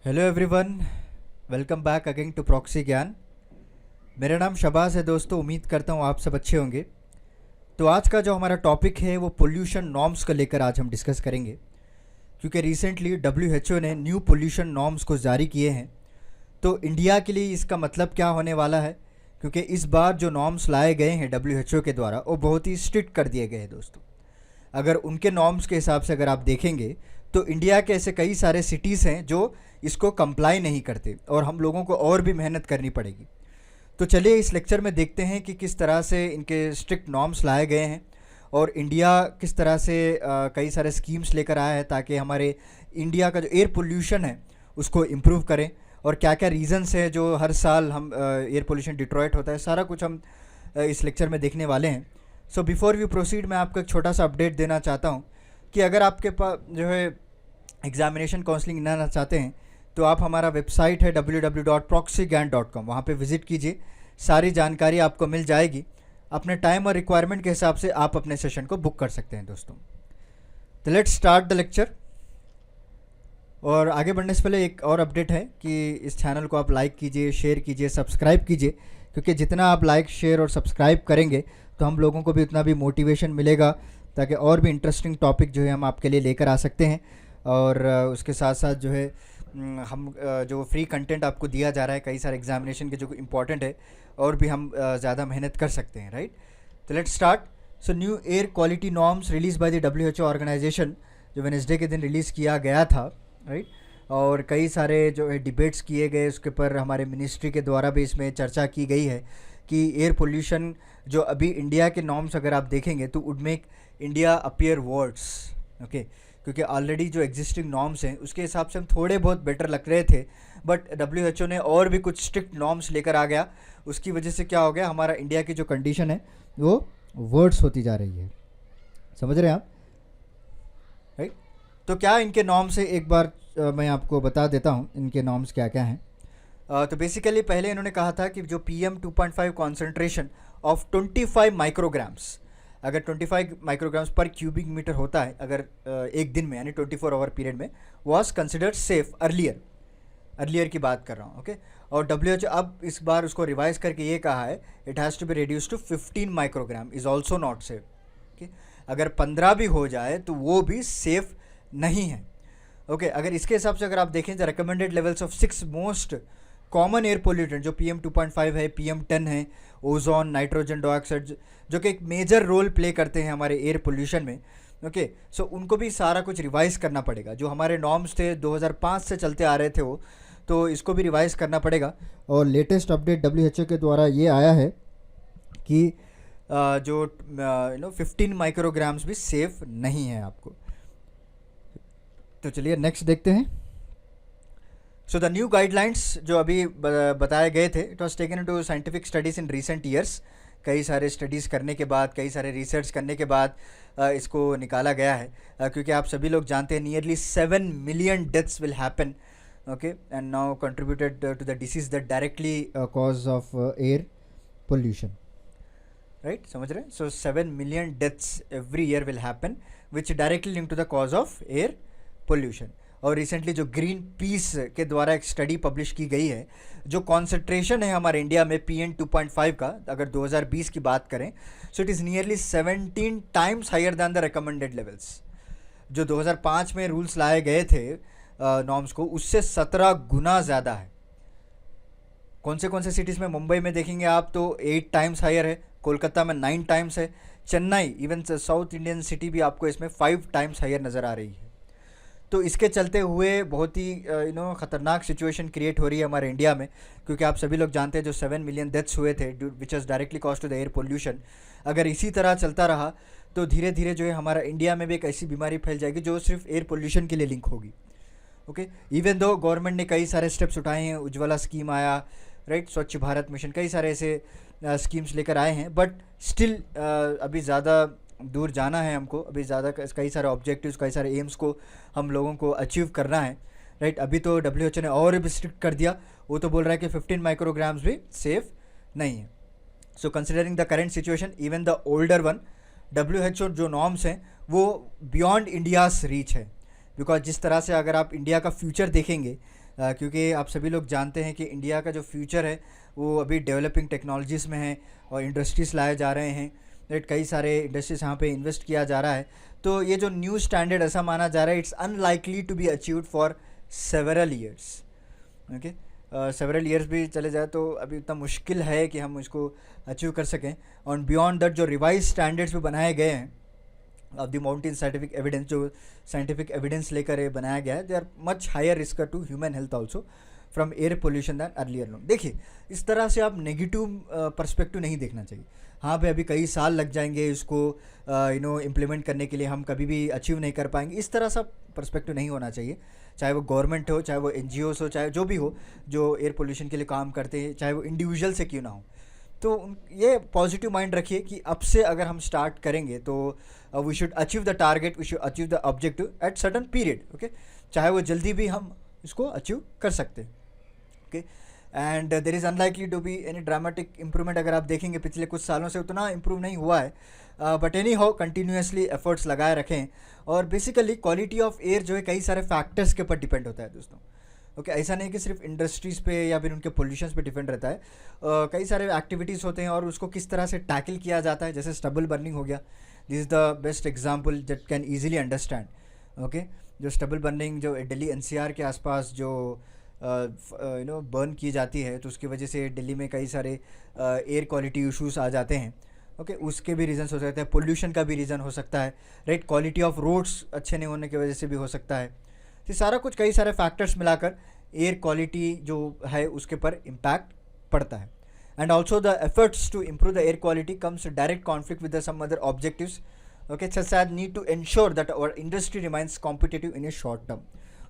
Hello everyone, welcome back again to proxy Gyan. मेरा नाम शबाज है दोस्तों। उम्मीद करता हूँ आप सब अच्छे होंगे। तो आज का जो हमारा टॉपिक है वो पोल्यूशन नॉर्म्स को लेकर आज हम डिस्कस करेंगे, क्योंकि रिसेंटली डब्ल्यू ने न्यू पोल्यूशन नॉर्म्स को जारी किए हैं। तो इंडिया के लिए इसका मतलब क्या होने वाला है, क्योंकि इस बार जो नॉर्म्स लाए गए हैं डब्ल्यू के द्वारा वो बहुत ही स्ट्रिक्ट कर दिए गए हैं दोस्तों। अगर उनके नॉर्म्स के हिसाब से अगर आप देखेंगे तो इंडिया के ऐसे कई सारे सिटीज़ हैं जो इसको कंप्लाई नहीं करते और हम लोगों को और भी मेहनत करनी पड़ेगी। तो चलिए इस लेक्चर में देखते हैं कि किस तरह से इनके स्ट्रिक्ट नॉर्म्स लाए गए हैं और इंडिया किस तरह से कई सारे स्कीम्स लेकर आया है ताकि हमारे इंडिया का जो एयर पोल्यूशन है उसको इम्प्रूव करें, और क्या क्या रीज़न्स है जो हर साल हम एयर पोल्यूशन डिट्रॉइट होता है, सारा कुछ हम इस लेक्चर में देखने वाले हैं। सो बिफोर वी प्रोसीड मैं आपको एक छोटा सा अपडेट देना चाहता हूँ कि अगर आपके पास जो है एग्जामिनेशन काउंसलिंग लेना चाहते हैं तो आप हमारा वेबसाइट है www.proxygyan.com, वहाँ पे विज़िट कीजिए। सारी जानकारी आपको मिल जाएगी। अपने टाइम और रिक्वायरमेंट के हिसाब से आप अपने सेशन को बुक कर सकते हैं दोस्तों। तो लेट्स स्टार्ट द लेक्चर। और आगे बढ़ने से पहले एक और अपडेट है कि इस चैनल को आप लाइक कीजिए, शेयर कीजिए, सब्सक्राइब कीजिए, क्योंकि जितना आप लाइक, शेयर और सब्सक्राइब करेंगे तो हम लोगों को भी उतना भी मोटिवेशन मिलेगा ताकि और भी इंटरेस्टिंग टॉपिक जो है हम आपके लिए लेकर आ सकते हैं। और उसके साथ साथ जो है हम जो फ्री कंटेंट आपको दिया जा रहा है कई सारे एग्जामिनेशन के जो इम्पॉर्टेंट है, और भी हम ज़्यादा मेहनत कर सकते हैं, राइट। तो let's start. So new air quality norms release by the WHO organisation, जो वेडनेसडे के दिन रिलीज़ किया गया था, राइट। और कई सारे जो है डिबेट्स किए गए, उसके ऊपर हमारे मिनिस्ट्री के द्वारा भी इसमें चर्चा की गई है कि एयर पोल्यूशन जो अभी इंडिया के नॉर्म्स अगर आप देखेंगे तो would make India appear words, okay, क्योंकि ऑलरेडी जो एग्जिस्टिंग नॉर्म्स हैं उसके हिसाब से हम थोड़े बहुत बेटर लग रहे थे, बट WHO ने और भी कुछ स्ट्रिक्ट नॉर्म्स लेकर आ गया। उसकी वजह से क्या हो गया, हमारा इंडिया की जो कंडीशन है वो वर्ड्स होती जा रही है। समझ रहे हैं आप, राइट। तो क्या इनके नॉर्म्स है, एक बार मैं आपको बता देता हूँ इनके नॉर्म्स क्या क्या हैं। तो बेसिकली पहले इन्होंने कहा था कि जो PM 2.5 कॉन्सेंट्रेशन ऑफ 25 माइक्रोग्राम्स, अगर 25 माइक्रोग्राम्स पर क्यूबिक मीटर होता है अगर एक दिन में, यानी 24 आवर पीरियड में, वॉज कंसिडर्ड सेफ अर्लियर की बात कर रहा हूँ, ओके। और WHO अब इस बार उसको रिवाइज करके ये कहा है it has to be reduce to 15 microgram is also not safe, okay. अगर 15 भी हो जाए तो वो भी सेफ नहीं है, ओके। अगर इसके हिसाब से अगर आप देखें the recommended levels of 6 most common air pollutant जो PM 2.5 है, PM 10 है, ओजोन, नाइट्रोजन डाइऑक्साइड, जो कि एक मेजर रोल प्ले करते हैं हमारे एयर पोल्यूशन में, ओके। सो उनको भी सारा कुछ रिवाइज करना पड़ेगा। जो हमारे नॉर्म्स थे 2005 से चलते आ रहे थे वो, तो इसको भी रिवाइज करना पड़ेगा। और लेटेस्ट अपडेट WHO के द्वारा ये आया है कि जो 15 माइक्रोग्राम्स भी सेफ नहीं है आपको। तो चलिए नेक्स्ट देखते हैं। सो द न्यू गाइडलाइंस जो अभी बताए गए थे, it was taken into scientific studies in recent years. कई सारे स्टडीज़ करने के बाद, कई सारे रिसर्च करने के बाद इसको निकाला गया है, क्योंकि आप सभी लोग जानते हैं nearly 7 million deaths will happen, okay, and now contributed to the disease that directly cause of air pollution, right. समझ रहे हैं। So 7 million deaths every year will happen which directly link to the cause of air pollution. और recently जो Greenpeace के द्वारा एक study publish की गई है, जो कॉन्सेंट्रेशन है हमारे इंडिया में PM 2.5 का, अगर 2020 की बात करें, so it is nearly 17 times higher than the recommended levels. जो 2005 में रूल्स लाए गए थे नॉर्म्स को, उससे 17 गुना ज़्यादा है। कौन से सिटीज़ में, मुंबई में देखेंगे आप तो 8 टाइम्स हायर है, कोलकाता में 9 टाइम्स है, Chennai, even south Indian city भी आपको इसमें 5 टाइम्स हायर नज़र आ रही है। तो इसके चलते हुए बहुत ही ख़तरनाक सिचुएशन क्रिएट हो रही है हमारे इंडिया में, क्योंकि आप सभी लोग जानते हैं जो 7 मिलियन डेथ्स हुए थे which is directly cause to the air pollution, अगर इसी तरह चलता रहा तो धीरे धीरे जो है हमारा इंडिया में भी एक ऐसी बीमारी फैल जाएगी जो सिर्फ एयर पोल्यूशन के लिए लिंक होगी, ओके। इवन दो गवर्नमेंट ने कई सारे स्टेप्स उठाए हैं, उज्ज्वला स्कीम आया, राइट, स्वच्छ भारत मिशन, कई सारे ऐसे स्कीम्स लेकर आए हैं, बट स्टिल अभी ज़्यादा दूर जाना है हमको, अभी ज़्यादा कई सारे ऑब्जेक्टिव्स, कई सारे एम्स को हम लोगों को अचीव करना है, राइट। अभी तो WHO ने और भी स्ट्रिक्ट कर दिया, वो तो बोल रहा है कि 15 माइक्रोग्राम्स भी सेफ नहीं है। So considering the current situation, even the older one, WHO जो नॉर्म्स हैं वो बियॉन्ड इंडियाज़ रीच है, बिकॉज जिस तरह से अगर आप इंडिया का फ्यूचर देखेंगे क्योंकि आप सभी लोग जानते हैं कि इंडिया का जो फ्यूचर है वो अभी डेवलपिंग टेक्नोलॉजीज़ में है और इंडस्ट्रीज़ लाए जा रहे हैं, राइट। कई सारे इंडस्ट्रीज यहाँ पे इन्वेस्ट किया जा रहा है। तो ये जो न्यू स्टैंडर्ड ऐसा माना जा रहा है, it's unlikely to be achieved for several years. Okay, several years भी चले जाए तो अभी उतना मुश्किल है कि हम इसको अचीव कर सकें। और बियॉन्ड दैट जो रिवाइज स्टैंडर्ड्स भी बनाए गए हैं of the mountain scientific evidence, जो साइंटिफिक एविडेंस लेकर ये बनाया गया है, they are much higher risk to human health also from air pollution than earlier known. देखिए, इस तरह से आप नेगेटिव पर्सपेक्टिव नहीं देखना चाहिए। हाँ भाई, अभी कई साल लग जाएंगे इसको इम्प्लीमेंट करने के लिए, हम कभी भी अचीव नहीं कर पाएंगे, इस तरह सा पर्सपेक्टिव नहीं होना चाहिए। चाहे वो गवर्नमेंट हो, चाहे वो एनजीओस हो, चाहे जो भी हो जो एयर पोल्यूशन के लिए काम करते हैं, चाहे वो इंडिविजुअल से क्यों ना हो। तो ये पॉजिटिव माइंड रखिए कि अब से अगर हम स्टार्ट करेंगे तो we should achieve the target, we should achieve the objective at certain period. Okay, चाहे वो जल्दी भी हम इसको अचीव कर सकते हैं। Okay, and there is unlikely to be any dramatic improvement. अगर आप देखेंगे पिछले कुछ सालों से उतना इम्प्रूव नहीं हुआ है, but any how continuously efforts लगाए रखें। और बेसिकली क्वालिटी ऑफ एयर जो है कई सारे फैक्टर्स के ऊपर डिपेंड होता है दोस्तों। ओके, ऐसा नहीं कि सिर्फ इंडस्ट्रीज़ पे या फिर उनके पोल्यूशन पे डिपेंड रहता है। कई सारे एक्टिविटीज़ होते हैं और उसको किस तरह से टैकल किया जाता है। जैसे स्टबल बर्निंग हो गया, this is the best example that can easily understand. Okay, जो स्टबल बर्निंग जो दिल्ली एनसीआर के आसपास जो बर्न की जाती है, तो उसकी वजह से दिल्ली में कई सारे एयर क्वालिटी इश्यूज आ जाते हैं। ओके, उसके भी रीज़न्स हो सकते हैं, पोल्यूशन का भी रीज़न हो सकता है, राइट। क्वालिटी ऑफ रोड्स अच्छे नहीं होने की वजह से भी हो सकता है। तो सारा कुछ, कई सारे फैक्टर्स मिलाकर एयर क्वालिटी जो है उसके पर इम्पैक्ट पड़ता है। And also the efforts to improve the air quality comes direct conflict with some other objectives. Okay, such as need to ensure that our industry remains competitive in a short term.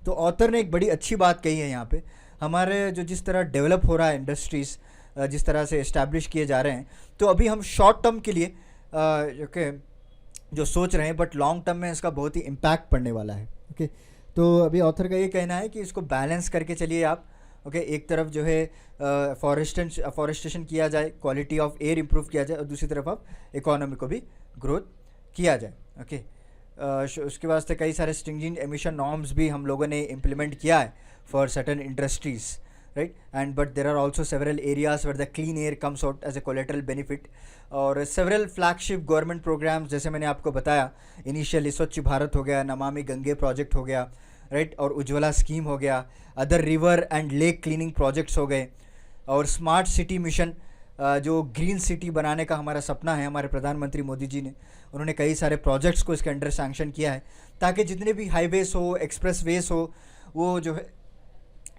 तो author ने एक बड़ी अच्छी बात कही है यहाँ पे, हमारे जो जिस तरह डेवलप हो रहा है इंडस्ट्रीज़, जिस तरह से इस्टेब्लिश किए जा रहे हैं, तो अभी हम शॉर्ट टर्म के लिए ओके जो सोच रहे हैं, बट लॉन्ग टर्म में इसका बहुत ही इम्पैक्ट पड़ने वाला है। ओके, तो अभी ऑथर का ये कहना है कि इसको बैलेंस करके चलिए आप। ओके, एक तरफ जो है फॉरेस्टेशन किया जाए, क्वालिटी ऑफ एयर इंप्रूव किया जाए, और दूसरी तरफ आप इकोनॉमी को भी ग्रोथ किया जाए। ओके, उसके वास्ते कई सारे स्ट्रिंजेंट एमिशन नॉर्म्स भी हम लोगों ने इम्प्लीमेंट किया है for certain industries, right. And but there are also several areas where the clean air comes out as a collateral benefit. और सेवरल फ्लैगशिप गवर्नमेंट प्रोग्राम्स, जैसे मैंने आपको बताया इनिशियली, स्वच्छ भारत हो गया, नमामि गंगे प्रोजेक्ट हो गया, राइट, और उज्ज्वला स्कीम हो गया, other river and lake cleaning projects हो गए, और स्मार्ट सिटी मिशन, जो ग्रीन सिटी बनाने का हमारा सपना है, हमारे प्रधानमंत्री मोदी जी ने, उन्होंने कई सारे प्रोजेक्ट्स को इसके अंडर सैंक्शन किया है, ताकि जितने भी हाईवेज हो, एक्सप्रेस वेज हो, वो जो है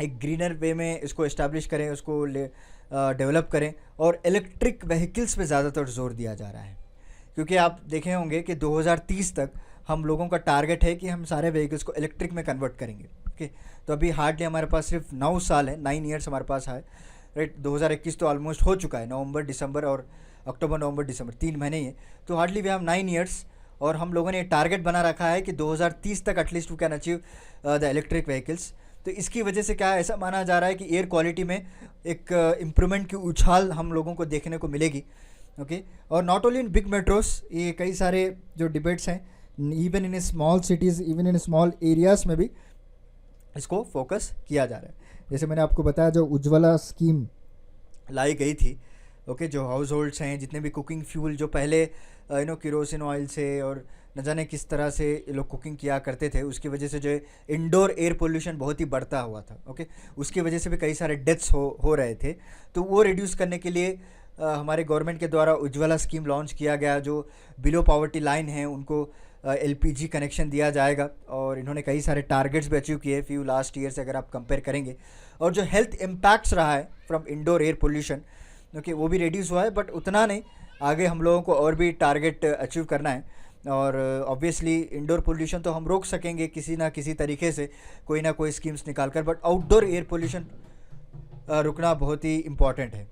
एक ग्रीनर वे में इसको इस्टेब्लिश करें, उसको डेवलप करें। और इलेक्ट्रिक व्हीकल्स पे ज़्यादातर जोर दिया जा रहा है, क्योंकि आप देखे होंगे कि 2030 तक हम लोगों का टारगेट है कि हम सारे व्हीकल्स को इलेक्ट्रिक में कन्वर्ट करेंगे। ओके, तो अभी हार्डली हमारे पास सिर्फ 9 साल है, 9 ईयर्स हमारे पास है, राइट। 2021 तो ऑलमोस्ट हो चुका है, नवंबर दिसंबर और अक्टूबर नवंबर दिसंबर 3 महीने ही है, तो हार्डली वी हैव 9 ईयर्स। और हम लोगों ने टारगेट बना रखा है कि 2030 तक at least we can achieve the electric vehicles. तो इसकी वजह से क्या है, ऐसा माना जा रहा है कि एयर क्वालिटी में एक इम्प्रूवमेंट की उछाल हम लोगों को देखने को मिलेगी। ओके, और not only in big metros, ये कई सारे जो डिबेट्स हैं, even in small cities, even in small areas में भी इसको फोकस किया जा रहा है। जैसे मैंने आपको बताया, जो उज्ज्वला स्कीम लाई गई थी, ओके, जो हाउस होल्ड्स हैं, जितने भी कुकिंग फ्यूल जो पहले केरोसिन ऑयल से और न जाने किस तरह से ये लोग कुकिंग किया करते थे, उसकी वजह से जो है इंडोर एयर पोल्यूशन बहुत ही बढ़ता हुआ था। ओके, उसकी वजह से भी कई सारे डेथ्स हो रहे थे। तो वो रिड्यूस करने के लिए हमारे गवर्नमेंट के द्वारा उज्ज्वला स्कीम लॉन्च किया गया, जो बिलो पॉवर्टी लाइन है उनको एलपीजी कनेक्शन दिया जाएगा। और इन्होंने कई सारे टारगेट्स भी अचीव किए फ्यू लास्ट ईयर से, अगर आप कंपेयर करेंगे। और जो हेल्थ इम्पैक्ट्स रहा है from indoor air pollution, okay, वो भी रिड्यूस हुआ है, बट उतना नहीं, आगे हम लोगों को और भी टारगेट अचीव करना है। और ऑब्वियसली इंडोर पोल्यूशन तो हम रोक सकेंगे किसी ना किसी तरीके से, कोई ना कोई स्कीम्स निकाल कर, बट आउटडोर एयर पोल्यूशन रुकना बहुत ही इम्पॉर्टेंट है,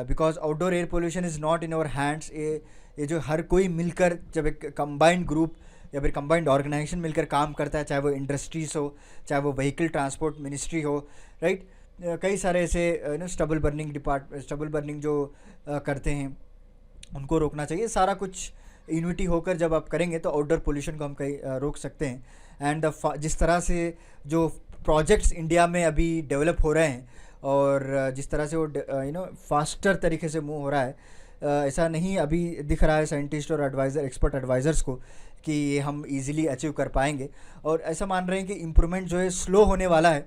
because outdoor air pollution is not in our hands. ये जो हर कोई मिलकर, जब एक कंबाइंड ग्रुप या फिर कंबाइंड ऑर्गेनाइजेशन मिलकर काम करता है, चाहे वो इंडस्ट्रीज हो, चाहे वो व्हीकल ट्रांसपोर्ट मिनिस्ट्री हो, राइट, कई सारे ऐसे स्टबल बर्निंग जो करते हैं उनको रोकना चाहिए। सारा कुछ यूनिटी होकर जब आप करेंगे तो आउटडोर पोल्यूशन को हम कहीं रोक सकते हैं। एंड जिस तरह से जो प्रोजेक्ट्स इंडिया में अभी डेवलप हो रहे हैं और जिस तरह से वो फास्टर तरीके से मूव हो रहा है, ऐसा नहीं अभी दिख रहा है साइंटिस्ट और एडवाइज़र एक्सपर्ट एडवाइज़र्स को कि ये हम इजीली अचीव कर पाएंगे, और ऐसा मान रहे हैं कि इम्प्रूवमेंट जो है स्लो होने वाला है,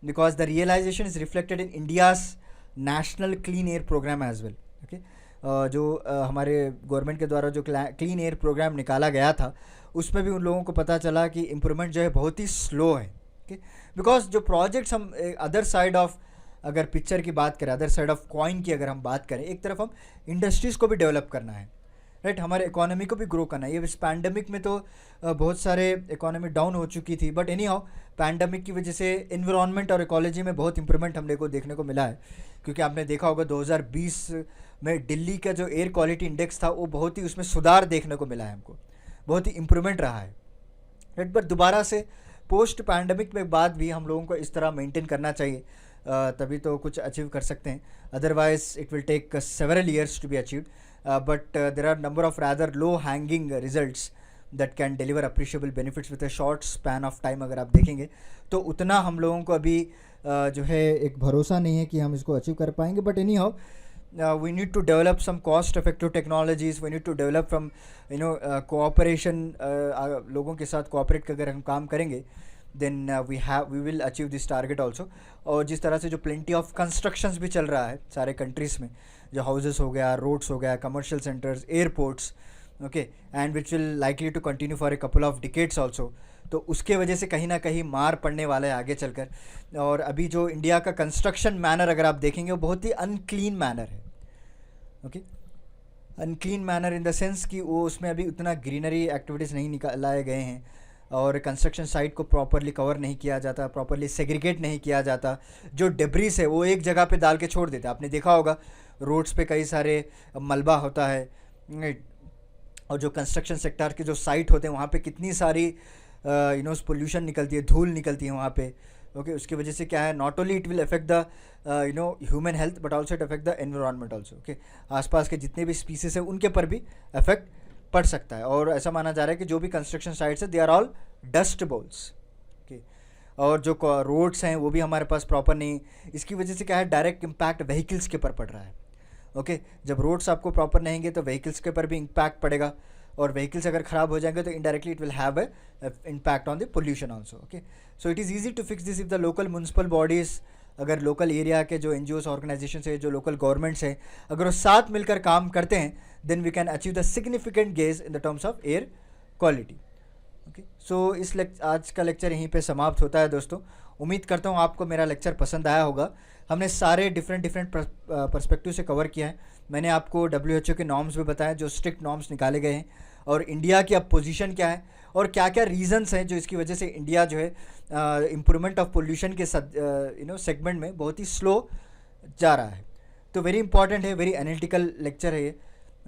because the realisation is reflected in India's national clean air programme as well. Okay, जो हमारे गवर्नमेंट के द्वारा जो क्लीन एयर प्रोग्राम निकाला गया था, उसमें भी उन लोगों को पता चला कि इम्प्रूवमेंट जो है बहुत ही स्लो है। ओके, बिकॉज जो प्रोजेक्ट्स हम अदर साइड ऑफ, अगर पिक्चर की बात करें, अदर साइड ऑफ कॉइन की अगर हम बात करें, एक तरफ हम इंडस्ट्रीज़ को भी डेवलप करना है, राइट, हमारे इकोनॉमी को भी ग्रो करना है। ये इस पैंडमिक में तो बहुत सारे इकोनॉमी डाउन हो चुकी थी, बट एनी हाउ पैंडमिक की वजह से इन्वायरमेंट और इकोलॉजी में बहुत इंप्रूवमेंट हमने को देखने को मिला है, क्योंकि आपने देखा होगा 2020 में दिल्ली का जो एयर क्वालिटी इंडेक्स था वो बहुत ही उसमें सुधार देखने को मिला है हमको, बहुत ही इम्प्रूवमेंट रहा है, राइट। बट दोबारा से पोस्ट पैंडमिक में बाद भी हम लोगों को इस तरह मेंटेन करना चाहिए, तभी तो कुछ अचीव कर सकते हैं, otherwise it will take several years to be achieved, but there are number of rather low hanging results that can deliver appreciable benefits with a short span of time. अगर आप देखेंगे तो उतना हम लोगों को अभी जो है एक भरोसा नहीं है कि हम इसको अचीव कर पाएंगे, but any how we need to develop some cost effective technologies, we need to develop from cooperation, लोगों के साथ cooperate कर अगर हम काम करेंगे then we will achieve this target also। और जिस तरह से जो plenty of constructions भी चल रहा है सारे countries में, जो houses हो गया, roads हो गया, commercial centers, airports, okay, and which will likely to continue for a couple of decades also, तो उसके वजह से कहीं ना कहीं मार पड़ने वाला है आगे चलकर। और अभी जो इंडिया का कंस्ट्रक्शन मैनर अगर आप देखेंगे वो बहुत ही अनक्लीन मैनर है। Okay, unclean manner in the sense कि वो उसमें अभी उतना ग्रीनरी एक्टिविटीज़ नहीं निकाले गए हैं, और कंस्ट्रक्शन साइट को प्रॉपरली कवर नहीं किया जाता, प्रॉपरली सेग्रीगेट नहीं किया जाता, जो डेब्रिस है वो एक जगह पे डाल के छोड़ देते हैं। आपने देखा होगा रोड्स पे कई सारे मलबा होता है, और जो कंस्ट्रक्शन सेक्टर के जो साइट होते हैं वहाँ पे कितनी सारी पोल्यूशन निकलती है, धूल निकलती है वहाँ पे। ओके, उसकी वजह से क्या है, not only it will affect the human health but also it affect the environment also. Okay, आसपास के जितने भी स्पीसीज है उनके पर भी अफेक्ट पड़ सकता है, और ऐसा माना जा रहा है कि जो भी कंस्ट्रक्शन साइट्स है they are all dust balls. Okay, और जो रोड्स हैं वो भी हमारे पास प्रॉपर नहीं, इसकी वजह से क्या है, डायरेक्ट इम्पैक्ट व्हीकल्स के ऊपर पड़ रहा है। ओके, जब रोड्स आपको प्रॉपर नहीं होंगे तो व्हीकल्स के ऊपर भी इम्पैक्ट पड़ेगा, और व्हीकल्स अगर ख़राब हो जाएंगे तो indirectly it will have a impact on the pollution also. Okay, so it is easy to fix this if the local municipal bodies, अगर लोकल एरिया के जो NGOs ऑर्गेनाइजेशन है, जो लोकल गवर्नमेंट्स हैं, अगर वो साथ मिलकर काम करते हैं then we can achieve the significant gains in the terms of air quality. Okay, so इस आज का लेक्चर यहीं पे समाप्त होता है दोस्तों। उम्मीद करता हूँ आपको मेरा लेक्चर पसंद आया होगा। हमने सारे डिफरेंट पर्सपेक्टिव से कवर किया है। मैंने आपको WHO के नॉर्म्स भी बताए, जो स्ट्रिक्ट नॉर्म्स निकाले गए हैं, और इंडिया की अब पोजीशन क्या है और क्या क्या रीजंस हैं जो इसकी वजह से इंडिया जो है इम्प्रूवमेंट ऑफ पोल्यूशन के सेगमेंट में बहुत ही स्लो जा रहा है। तो वेरी इंपॉर्टेंट है, वेरी एनालिटिकल लेक्चर है ये।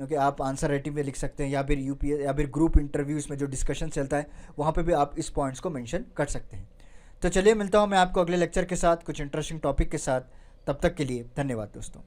ओके, आप आंसर राइटिंग में लिख सकते हैं, या फिर UPS या फिर ग्रुप इंटरव्यूज़ में जो डिस्कशन चलता है वहाँ पे भी आप इस पॉइंट्स को मेंशन कर सकते हैं। तो चलिए मिलता हूँ मैं आपको अगले लेक्चर के साथ कुछ इंटरेस्टिंग टॉपिक के साथ। तब तक के लिए धन्यवाद दोस्तों।